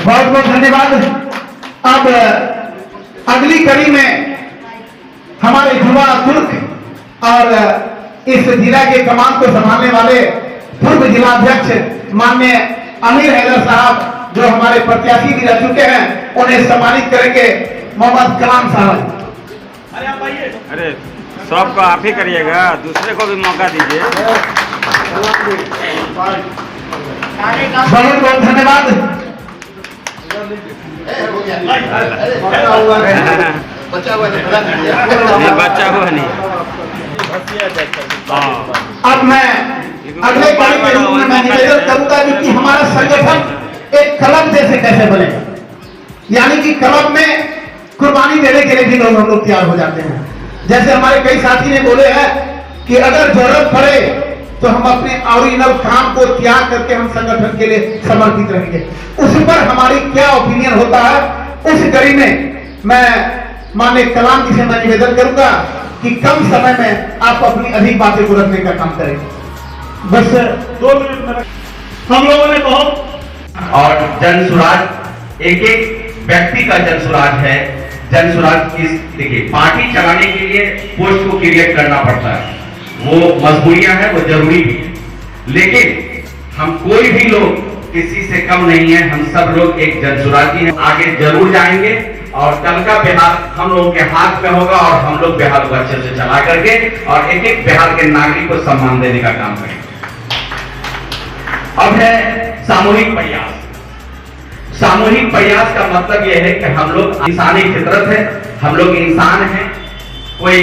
बहुत बहुत धन्यवाद। अब अगली कड़ी में हमारे युवा तुर्क और इस जिला के कमान को संभालने वाले पूर्व जिलाध्यक्ष माननीय अमीर हैदर साहब जो हमारे प्रत्याशी भी रह चुके हैं, उन्हें सम्मानित करेंगे मोहम्मद कलाम साहब। अरे सबको आप ही करिएगा, दूसरे को भी मौका दीजिए। बहुत बहुत धन्यवाद। बच्चा हुआ नहीं। अब मैं अगले कड़ी के रूप में मैं निवेदन करूंगा कि हमारा संगठन एक क्लब जैसे कैसे बनेगा, यानी कि क्लब में कुर्बानी देने के लिए भी लोग हम लोग तैयार हो जाते हैं। जैसे हमारे कई साथी ने बोले हैं कि अगर जरूरत पड़े तो हम अपने ओरिजिनल काम को त्याग करके हम संगठन के लिए समर्पित रहेंगे। उस पर हमारी क्या ओपिनियन होता है, उस कड़ी में मैं माननीय कलाम जी से मैं निवेदन करूंगा कि कम समय में आप अपनी अधिक बातें को रखने का काम करें। बस 2 मिनट में हम लोगों ने बहुत और जन सुराज एक एक व्यक्ति का जन सुराज है। जन सुराज इस देखिए पार्टी चलाने के लिए पोस्ट को क्रिएट करना पड़ता है, वो मजबूरियां हैं, वो जरूरी भी है, लेकिन हम कोई भी लोग किसी से कम नहीं है। हम सब लोग एक जनसुराजी हैं, आगे जरूर जाएंगे और कल का बिहार हम लोगों के हाथ में होगा और हम लोग बिहार को अच्छे से चला करके और एक एक बिहार के नागरिक को सम्मान देने का काम करेंगे। अब है सामूहिक प्रयास। सामूहिक प्रयास का मतलब यह है कि हम लोग इंसानी फितरत है, हम लोग इंसान हैं, कोई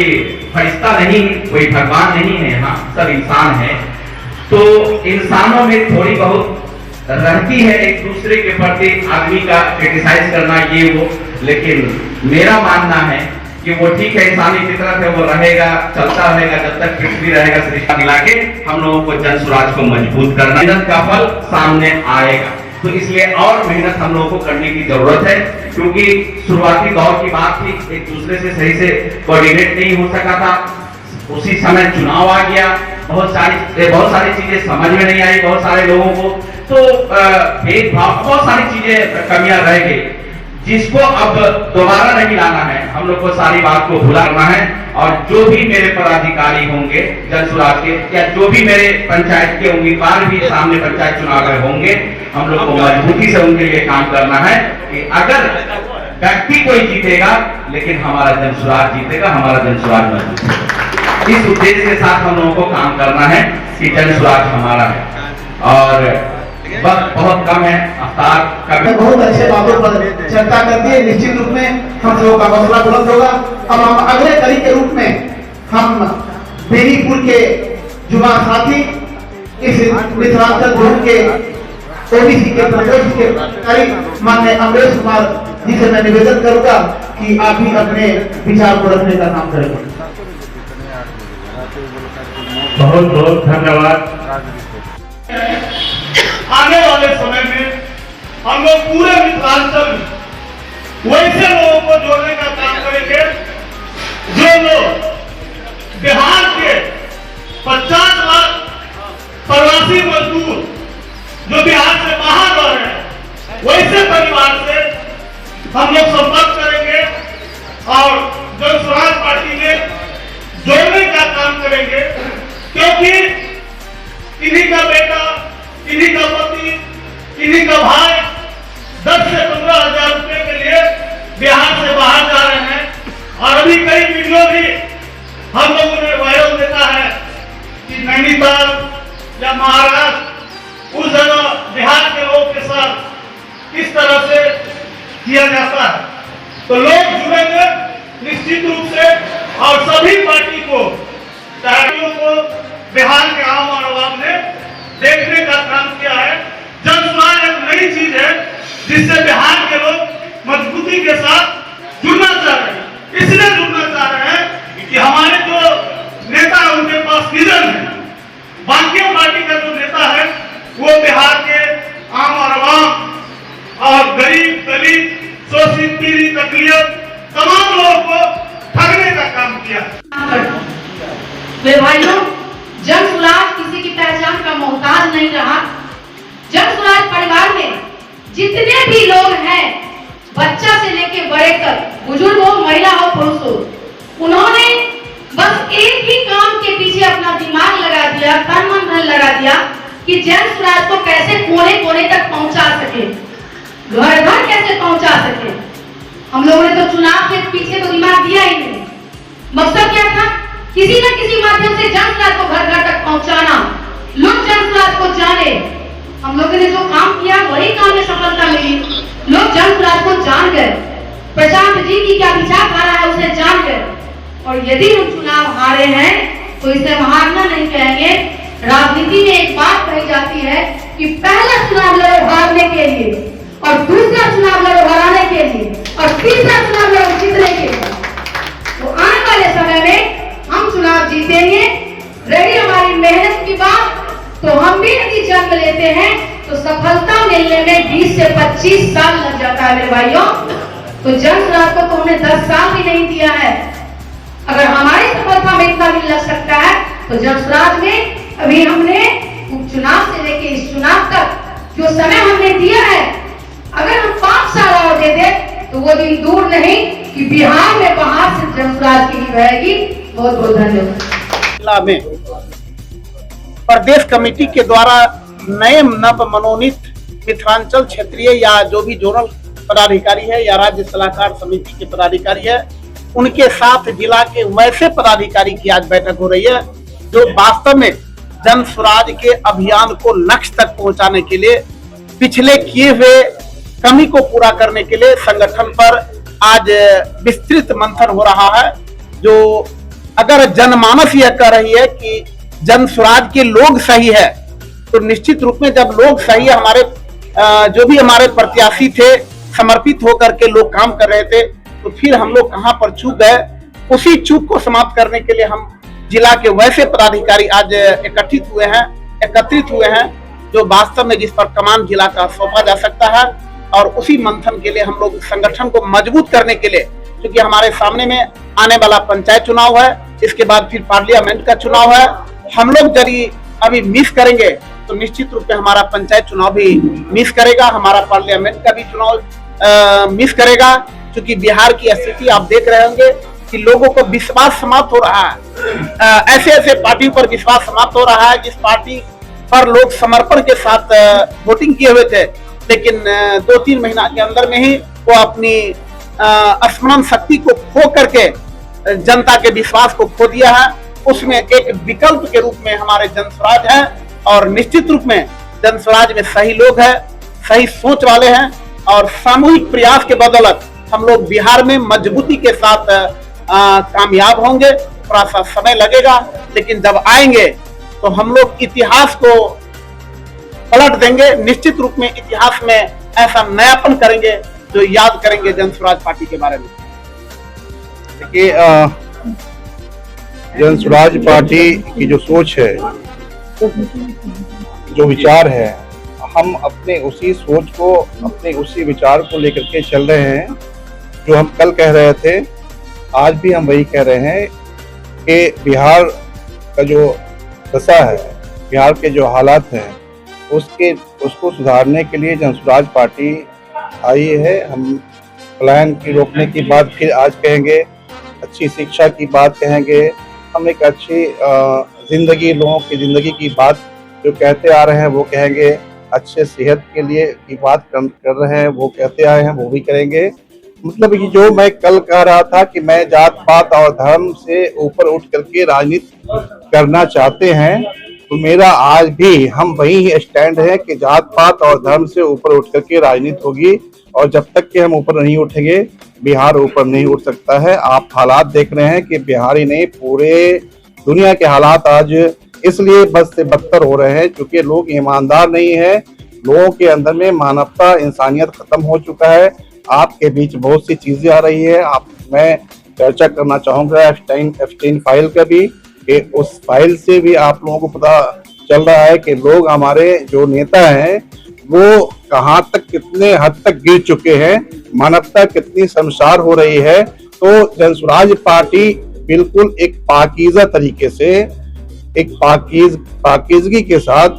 फरिश्ता नहीं, कोई भगवान नहीं है, हाँ सब इंसान है। तो इंसानों में थोड़ी बहुत रहती है एक दूसरे के प्रति आदमी का क्रिटिसाइज करना ये वो, लेकिन मेरा मानना है कि वो ठीक है, इंसानी फितरत है, वो रहेगा, चलता रहेगा जब तक पृथ्वी रहेगा। सृष्टि मिला के हम लोगों को जन सुराज को मजबूत करना, मेहनत का फल सामने आएगा। तो इसलिए और मेहनत हम लोगों को करने की जरूरत है, क्योंकि शुरुआती दौर की बात थी, एक दूसरे से सही से कोऑर्डिनेट नहीं हो सका था। उसी समय चुनाव आ गया, बहुत सारी चीजें समझ में नहीं आई बहुत सारे लोगों को, तो भेदभाव, बहुत सारी चीजें कमियां रह गई, जिसको अब दोबारा नहीं लाना है। हम लोग को सारी बात को भुलाना है और जो भी मेरे पदाधिकारी होंगे जनसुराज के या जो भी मेरे पंचायत के उम्मीदवार भी सामने पंचायत चुनाव में होंगे, हम लोग को मजबूती से उनके लिए काम करना है कि अगर व्यक्ति कोई जीतेगा लेकिन हमारा जनसुराज जीतेगा, हमारा जनसुराज मजबूत होगा। इस उद्देश्य के साथ हम लोगों को काम करना है कि जनसुराज हमारा है। और वक्त बहुत कम है, अवतार कम, बहुत अच्छे बातों पर चर्चा करती है। निश्चित रूप में हम लोगों का हौसला बुलंद होगा। अब हम अगले कड़ी के रूप में हम बेनीपुर के युवा साथी इस मिथिलांचल जोन के ओबीसी के प्रकोष्ठ के पदाधिकारी माननीय अमरेश कुमार जी से मैं निवेदन करूंगा कि आप भी अपने विचार को रखने का काम करेंगे। बहुत बहुत धन्यवाद। आने वाले समय में हम लोग पूरे मिथिलांचल में वैसे लोगों को जोड़ने का काम करेंगे जो लोग बिहार के 50 लाख प्रवासी मजदूर जो बिहार से बाहर रह रहे हैं, वैसे परिवार से हम लोग संपर्क करेंगे और जनसुराज पार्टी में जोड़ने का काम करेंगे, क्योंकि इन्हीं का बेटा, इन्हीं का पति, इन्हीं का भाई 10 से 15 हजार रुपए के लिए बिहार से बाहर जा रहे हैं। और अभी कई वीडियो भी हम लोगों ने वायरल देखा है कि नैनीताल या महाराष्ट्र उस जगह बिहार के लोगों के साथ किस तरह से किया जाता है। तो लोग जुड़ेंगे निश्चित रूप से और सभी पार्टी को बिहार के आम और आवाम ने देखने का काम किया है। जनसुराज एक नई चीज है जिससे बिहार के लोग मजबूती के साथ जुड़ना चाह रहे हैं। इसलिए जुड़ना चाह रहे हैं कि हमारे जो नेता है उनके पास विजन है। बाकी पार्टी का जो नेता है वो बिहार के आम और आवाम और गरीब दलित शोषित पीड़ित अकलियत तमाम लोगों को ठगने का काम किया। भाइयों, जनसुराज किसी की पहचान का मोहताज नहीं रहा। जनसुराज परिवार में जितने भी भी लोग हैं, बच्चा से लेके बड़े तक, बुजुर्ग हो, महिला हो, पुरुष हो, उन्होंने बस एक ही काम के पीछे अपना दिमाग लगा दिया, तन मन धन लगा दिया कि जन स्वराज को कैसे कोने कोने तक पहुंचा सके, घर घर कैसे पहुंचा सके। हम लोगों ने तो चुनाव के पीछे तो दिमाग दिया ही नहीं। मकसद क्या था? किसी न किसी माध्यम से जन स्वराज को घर घर तक पहुंचाना, लोग जन स्वराज को जाने। हम लोगों ने जो काम किया वही काम में सफलता मिली। लोग जन स्वराज को जान गए, प्रशांत जी की क्या विचारधारा है उसे जान गए। और यदि हम चुनाव हारे हैं तो इसे हारना नहीं कहेंगे। राजनीति में एक बात कही जाती है कि पहला चुनाव लड़ो हारने के लिए, और दूसरा चुनाव लड़ो हराने के लिए, और तीसरा चुनाव लड़ो जीतने के लिए। तो आने वाले समय में हम चुनाव जीतेंगे। रही हमारी मेहनत की बात, तो हम भी यदि जन्म लेते हैं तो सफलता मिलने में 20 से 25 साल लग जाता है मेरे भाइयों। तो जन स्वराज को तो हमने 10 साल भी नहीं दिया है। अगर हमारी सफलता में इतना दिन लग सकता है तो जन स्वराज में अभी हमने उपचुनाव से लेके इस चुनाव तक जो समय हमने दिया है, अगर हम 5 साल और दे दे तो वो दिन दूर नहीं कि बिहार में बाहर से जन स्वराज की बहेगी। बहुत बहुत धन्यवाद। में प्रदेश कमेटी के द्वारा नए नव मनोनीत मिथिलांचल क्षेत्रीय या जो भी जोनल पदाधिकारी है या राज्य सलाहकार समिति के पदाधिकारी है, उनके साथ जिला के वैसे पदाधिकारी की आज बैठक हो रही है जो वास्तव में जन स्वराज के अभियान को लक्ष्य तक पहुंचाने के लिए, पिछले किए हुए कमी को पूरा करने के लिए संगठन पर आज विस्तृत मंथन हो रहा है। जो अगर जनमानस यह कह रही है कि जन स्वराज के लोग सही है, तो निश्चित रूप में जब लोग सही है, हमारे जो भी हमारे प्रत्याशी थे समर्पित होकर के लोग काम कर रहे थे, तो फिर हम लोग कहां पर चूक गए। उसी चूक को समाप्त करने के लिए हम जिला के वैसे पदाधिकारी आज एकत्रित हुए हैं जो वास्तव में जिस पर कमान जिला का सौंपा जा सकता है। और उसी मंथन के लिए हम लोग संगठन को मजबूत करने के लिए, क्योंकि हमारे सामने में आने वाला पंचायत चुनाव है, इसके बाद फिर पार्लियामेंट का चुनाव है। हम लोग यदि अभी मिस करेंगे तो निश्चित रूप से हमारा पंचायत चुनाव भी मिस करेगा, हमारा पार्लियामेंट का भी चुनाव मिस करेगा। क्योंकि बिहार की स्थिति आप देख रहे होंगे कि लोगों को विश्वास समाप्त हो रहा है, ऐसे ऐसे पार्टी पर विश्वास समाप्त हो रहा है जिस पार्टी पर लोग समर्पण के साथ वोटिंग किए हुए थे, लेकिन 2-3 महीना के अंदर में ही वो अपनी स्मरण शक्ति को खो करके जनता के विश्वास को खो दिया है। उसमें एक विकल्प के रूप में हमारे जन स्वराज है, और निश्चित रूप में जन स्वराज में सही लोग हैं, सही सोच वाले हैं, और सामूहिक प्रयास के बदौलत हम लोग बिहार में मजबूती के साथ कामयाब होंगे। थोड़ा सा समय लगेगा, लेकिन जब आएंगे तो हम लोग इतिहास को पलट देंगे। निश्चित रूप में इतिहास में ऐसा नयापन करेंगे जो याद करेंगे जन स्वराज पार्टी के बारे में। देखिए, जन स्वराज पार्टी की जो सोच है, जो विचार है, हम अपने उसी सोच को, अपने उसी विचार को लेकर के चल रहे हैं। जो हम कल कह रहे थे, आज भी हम वही कह रहे हैं कि बिहार का जो दशा है, बिहार के जो हालात हैं, उसको सुधारने के लिए जन स्वराज पार्टी आई है। हम पलायन की रोकने की बात फिर आज कहेंगे, अच्छी शिक्षा की बात कहेंगे, हम एक अच्छी जिंदगी, लोगों की जिंदगी की बात जो कहते आ रहे हैं वो कहेंगे, अच्छे सेहत के लिए की बात कर रहे हैं वो कहते आए हैं वो भी करेंगे। मतलब कि जो मैं कल कह रहा था कि मैं जात पात और धर्म से ऊपर उठ करके राजनीति करना चाहते हैं, तो मेरा आज भी हम वही स्टैंड है कि जात पात और धर्म से ऊपर उठ करके राजनीति होगी। और जब तक कि हम ऊपर नहीं उठेंगे, बिहार ऊपर नहीं उठ सकता है। आप हालात देख रहे हैं कि बिहार ही नहीं, पूरे दुनिया के हालात आज इसलिए बद से बदतर हो रहे हैं क्योंकि लोग ईमानदार नहीं है, लोगों के अंदर में मानवता, इंसानियत खत्म हो चुका है। आपके बीच बहुत सी चीजें आ रही है। मैं चर्चा करना चाहूंगा एप्स्टाइन फाइल का भी, कि उस फाइल से भी आप लोगों को पता चल रहा है कि लोग, हमारे जो नेता हैं, वो कहां तक, कितने हद तक गिर चुके हैं, मानवता कितनी शर्मसार हो रही है। तो जन स्वराज पार्टी बिल्कुल एक पाकीज़ा तरीके से, एक पाकीज़गी के साथ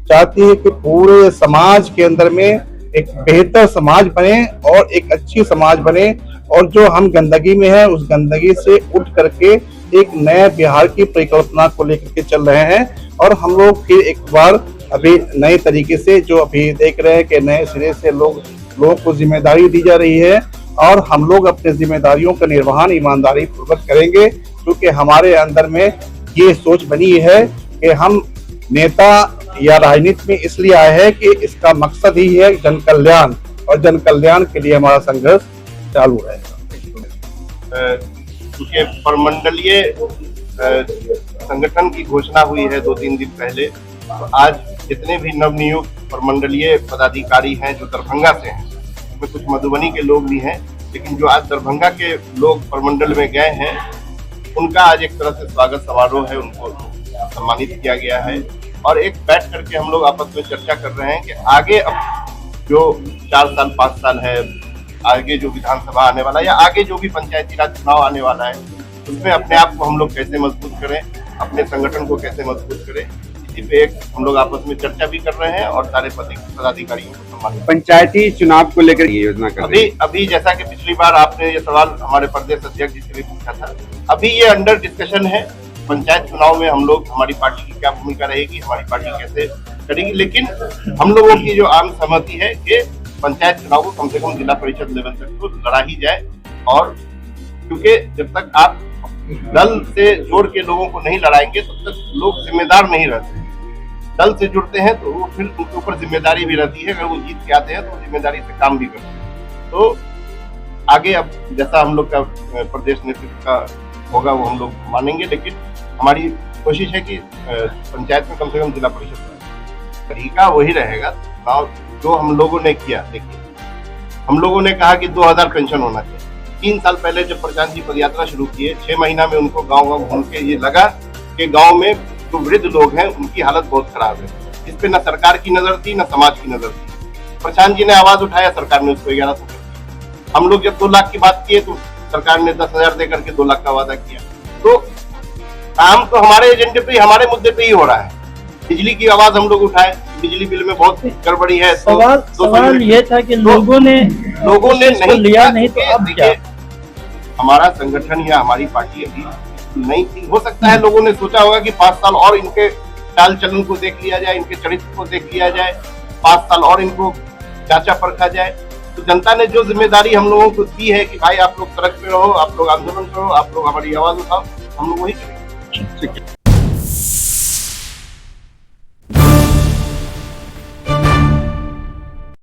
चाहती है कि पूरे समाज के अंदर में एक बेहतर समाज बने और एक अच्छी समाज बने, और जो हम गंदगी में है उस गंदगी से उठ करके एक नए बिहार की परिकल्पना को लेकर के चल रहे हैं। और हम लोग फिर एक बार अभी नए तरीके से जो अभी देख रहे हैं कि नए सिरे से लोगों को जिम्मेदारी दी जा रही है, और हम लोग अपने जिम्मेदारियों का निर्वहन ईमानदारी पूर्वक करेंगे, क्योंकि हमारे अंदर में ये सोच बनी है कि हम नेता या राजनीति में इसलिए आए हैं कि इसका मकसद ही है जन कल्याण, और जन कल्याण के लिए हमारा संघर्ष चालू है। क्योंकि प्रमंडलीय संगठन की घोषणा हुई है 2-3 दिन पहले, तो आज जितने भी नवनियुक्त प्रमंडलीय पदाधिकारी हैं जो दरभंगा से हैं, उसमें कुछ मधुबनी के लोग भी हैं, लेकिन जो आज दरभंगा के लोग प्रमंडल में गए हैं उनका आज एक तरह से स्वागत समारोह है, उनको सम्मानित किया गया है। और एक बैठ करके हम लोग आपस में चर्चा कर रहे हैं कि आगे अब जो 4 साल 5 साल है, आगे जो विधानसभा आने वाला है या आगे जो भी पंचायती राज चुनाव आने वाला है, उसमें अपने आप को हम लोग कैसे मजबूत करें, अपने संगठन को कैसे मजबूत करें, इसी पे एक हम लोग आपस में चर्चा भी कर रहे हैं और सारे पदाधिकारियों को सम्मानित। पंचायती चुनाव को लेकर ये योजना कर रहे हैं। अभी जैसा कि पिछली बार आपने ये सवाल हमारे प्रदेश अध्यक्ष जी से भी पूछा था, अभी ये अंडर डिस्कशन है। पंचायत चुनाव में हम लोग, हमारी पार्टी की क्या भूमिका रहेगी, हमारी पार्टी कैसे करेगी, लेकिन हम लोगों की जो आम सहमति है कि पंचायत चुनाव को कम से कम जिला परिषद लेवल तक तो लड़ा ही जाए। और क्योंकि जब तक आप दल से जोड़ के लोगों को नहीं लड़ाएंगे तब तक लोग जिम्मेदार नहीं रहते। दल से जुड़ते हैं तो वो फिर उनके ऊपर जिम्मेदारी भी रहती है, अगर वो जीत के आते हैं तो जिम्मेदारी से काम भी करते हैं। तो आगे अब जैसा हम लोग का प्रदेश नेतृत्व का होगा वो हम लोग मानेंगे, लेकिन हमारी कोशिश है कि पंचायत में कम से कम जिला परिषद तरीका वही रहेगा। और जो हम लोगों ने किया, देखिए हम लोगों ने कहा कि 2000 पेंशन होना चाहिए। 3 साल पहले जब प्रशांत जी पदयात्रा शुरू किए, 6 महीना में उनको गाँव घूम के ये लगा कि गाँव में जो वृद्ध लोग हैं उनकी हालत बहुत खराब है। इस पे न सरकार की नजर थी न समाज की नजर थी। प्रशांत जी ने आवाज उठाया, सरकार ने उसको 1100 कर दिया। हम लोग जब 2 लाख की बात किए तो सरकार ने 10,000 दे करके 2 लाख का वादा किया। तो काम तो हमारे एजेंडे पे, हमारे मुद्दे पे ही हो रहा है। बिजली की आवाज हम लोग उठाए, बिजली बिल में बहुत गड़बड़ी है। सवाल ये था कि लोगों ने नहीं लिया नहीं तो अब क्या? हमारा संगठन या हमारी पार्टी अभी नहीं थी। हो सकता है लोगों ने सोचा होगा कि 5 साल और इनके चाल चलन को देख लिया जाए, इनके चरित्र को देख लिया जाए, 5 साल और इनको जांचा परखा जाए। तो जनता ने जो जिम्मेदारी हम लोगों को दी है कि भाई आप लोग सड़क पे रहो, आप लोग आंदोलन करो, आप लोग हमारी आवाज उठाओ, हम लोग वही करेंगे।